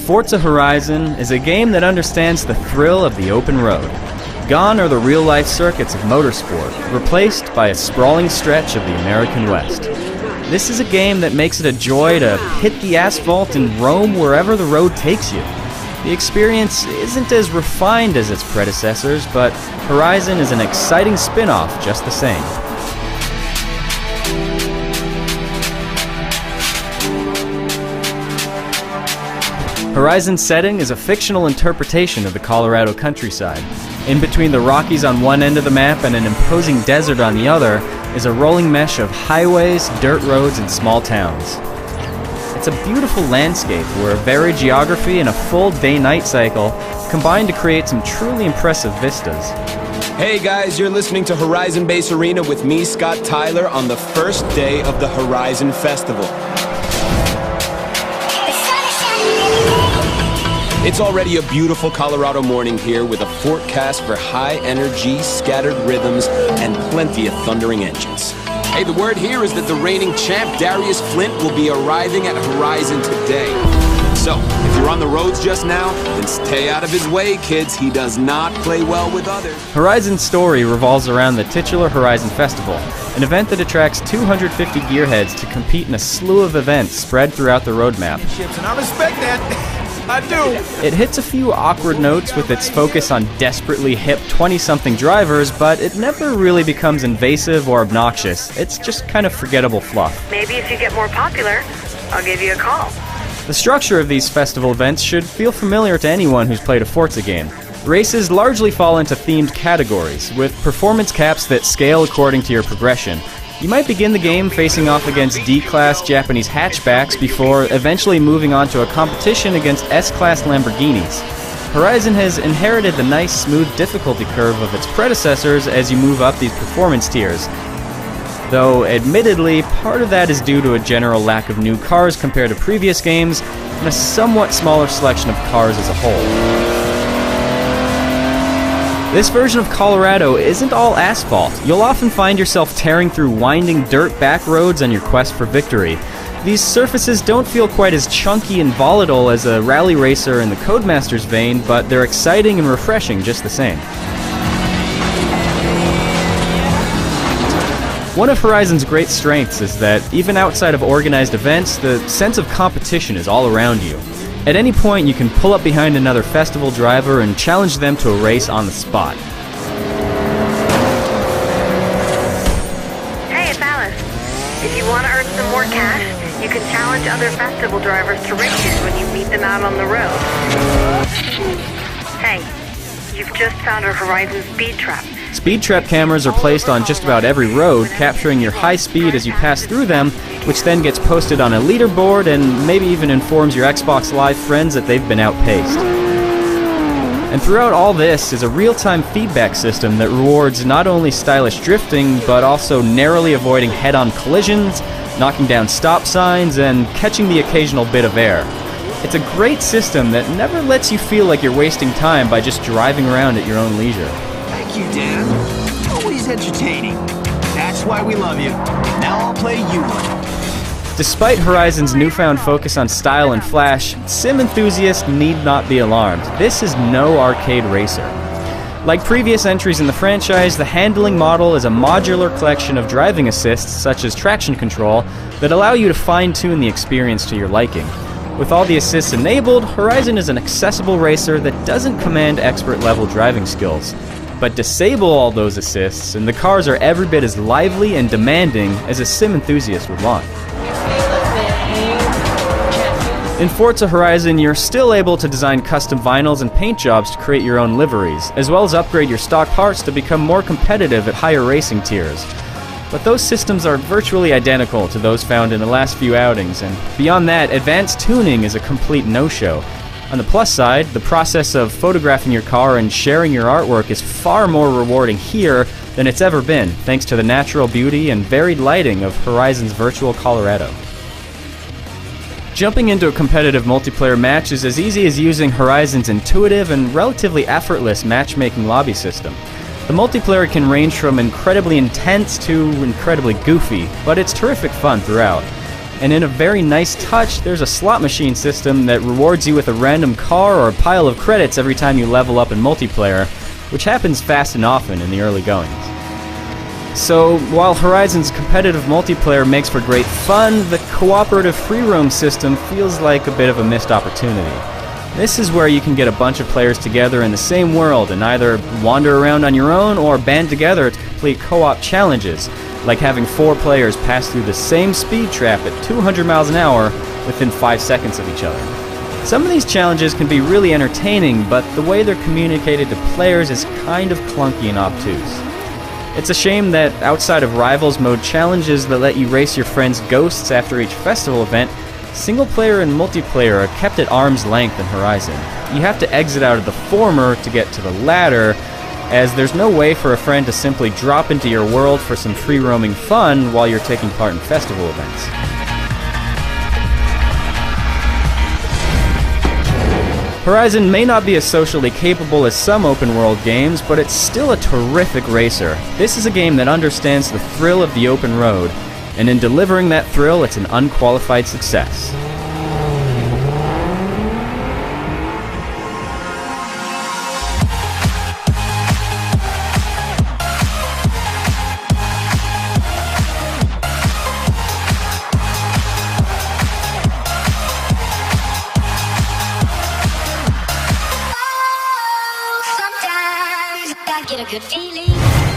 Forza Horizon is a game that understands the thrill of the open road. Gone are the real-life circuits of motorsport, replaced by a sprawling stretch of the American West. This is a game that makes it a joy to hit the asphalt and roam wherever the road takes you. The experience isn't as refined as its predecessors, but Horizon is an exciting spin-off just the same. Horizon's setting is a fictional interpretation of the Colorado countryside. In between the Rockies on one end of the map and an imposing desert on the other is a rolling mesh of highways, dirt roads, and small towns. It's a beautiful landscape where varied geography and a full day-night cycle combine to create some truly impressive vistas. Hey guys, you're listening to Horizon Base Arena with me, Scott Tyler, on the first day of the Horizon Festival. It's already a beautiful Colorado morning here with a forecast for high energy, scattered rhythms, and plenty of thundering engines. Hey, the word here is that the reigning champ, Darius Flint, will be arriving at Horizon today. So, if you're on the roads just now, then stay out of his way, kids. He does not play well with others. Horizon's story revolves around the titular Horizon Festival, an event that attracts 250 gearheads to compete in a slew of events spread throughout the roadmap. And I respect that. I do. It hits a few awkward notes with its focus on desperately hip 20-something drivers, but it never really becomes invasive or obnoxious. It's just kind of forgettable fluff. Maybe if you get more popular, I'll give you a call. The structure of these festival events should feel familiar to anyone who's played a Forza game. Races largely fall into themed categories, with performance caps that scale according to your progression. You might begin the game facing off against D-Class Japanese hatchbacks before eventually moving on to a competition against S-Class Lamborghinis. Horizon has inherited the nice, smooth difficulty curve of its predecessors as you move up these performance tiers. Though, admittedly, part of that is due to a general lack of new cars compared to previous games, and a somewhat smaller selection of cars as a whole. This version of Colorado isn't all asphalt. You'll often find yourself tearing through winding dirt back roads on your quest for victory. These surfaces don't feel quite as chunky and volatile as a rally racer in the Codemasters vein, but they're exciting and refreshing just the same. One of Horizon's great strengths is that, even outside of organized events, the sense of competition is all around you. At any point, you can pull up behind another festival driver and challenge them to a race on the spot. Hey, it's Alice. If you want to earn some more cash, you can challenge other festival drivers to races when you meet them out on the road. Hey, you've just found a Horizon speed trap. Speed trap cameras are placed on just about every road, capturing your high speed as you pass through them, which then gets posted on a leaderboard and maybe even informs your Xbox Live friends that they've been outpaced. And throughout all this is a real-time feedback system that rewards not only stylish drifting, but also narrowly avoiding head-on collisions, knocking down stop signs, and catching the occasional bit of air. It's a great system that never lets you feel like you're wasting time by just driving around at your own leisure. Thank you, Dan. Always entertaining. That's why we love you. Now I'll play you one. Despite Horizon's newfound focus on style and flash, sim enthusiasts need not be alarmed. This is no arcade racer. Like previous entries in the franchise, the handling model is a modular collection of driving assists, such as traction control, that allow you to fine-tune the experience to your liking. With all the assists enabled, Horizon is an accessible racer that doesn't command expert-level driving skills. But disable all those assists, and the cars are every bit as lively and demanding as a sim enthusiast would want. In Forza Horizon, you're still able to design custom vinyls and paint jobs to create your own liveries, as well as upgrade your stock parts to become more competitive at higher racing tiers. But those systems are virtually identical to those found in the last few outings, and beyond that, advanced tuning is a complete no-show. On the plus side, the process of photographing your car and sharing your artwork is far more rewarding here than it's ever been, thanks to the natural beauty and varied lighting of Horizon's virtual Colorado. Jumping into a competitive multiplayer match is as easy as using Horizon's intuitive and relatively effortless matchmaking lobby system. The multiplayer can range from incredibly intense to incredibly goofy, but it's terrific fun throughout. And in a very nice touch, there's a slot machine system that rewards you with a random car or a pile of credits every time you level up in multiplayer, which happens fast and often in the early goings. So, while Horizon's competitive multiplayer makes for great fun, the cooperative free roam system feels like a bit of a missed opportunity. This is where you can get a bunch of players together in the same world and either wander around on your own or band together to complete co-op challenges, like having 4 players pass through the same speed trap at 200 miles an hour within 5 seconds of each other. Some of these challenges can be really entertaining, but the way they're communicated to players is kind of clunky and obtuse. It's a shame that outside of Rivals mode challenges that let you race your friends' ghosts after each festival event, single player and multiplayer are kept at arm's length in Horizon. You have to exit out of the former to get to the latter, as there's no way for a friend to simply drop into your world for some free roaming fun while you're taking part in festival events. Horizon may not be as socially capable as some open-world games, but it's still a terrific racer. This is a game that understands the thrill of the open road, and in delivering that thrill, it's an unqualified success. Sometimes I get a good feeling.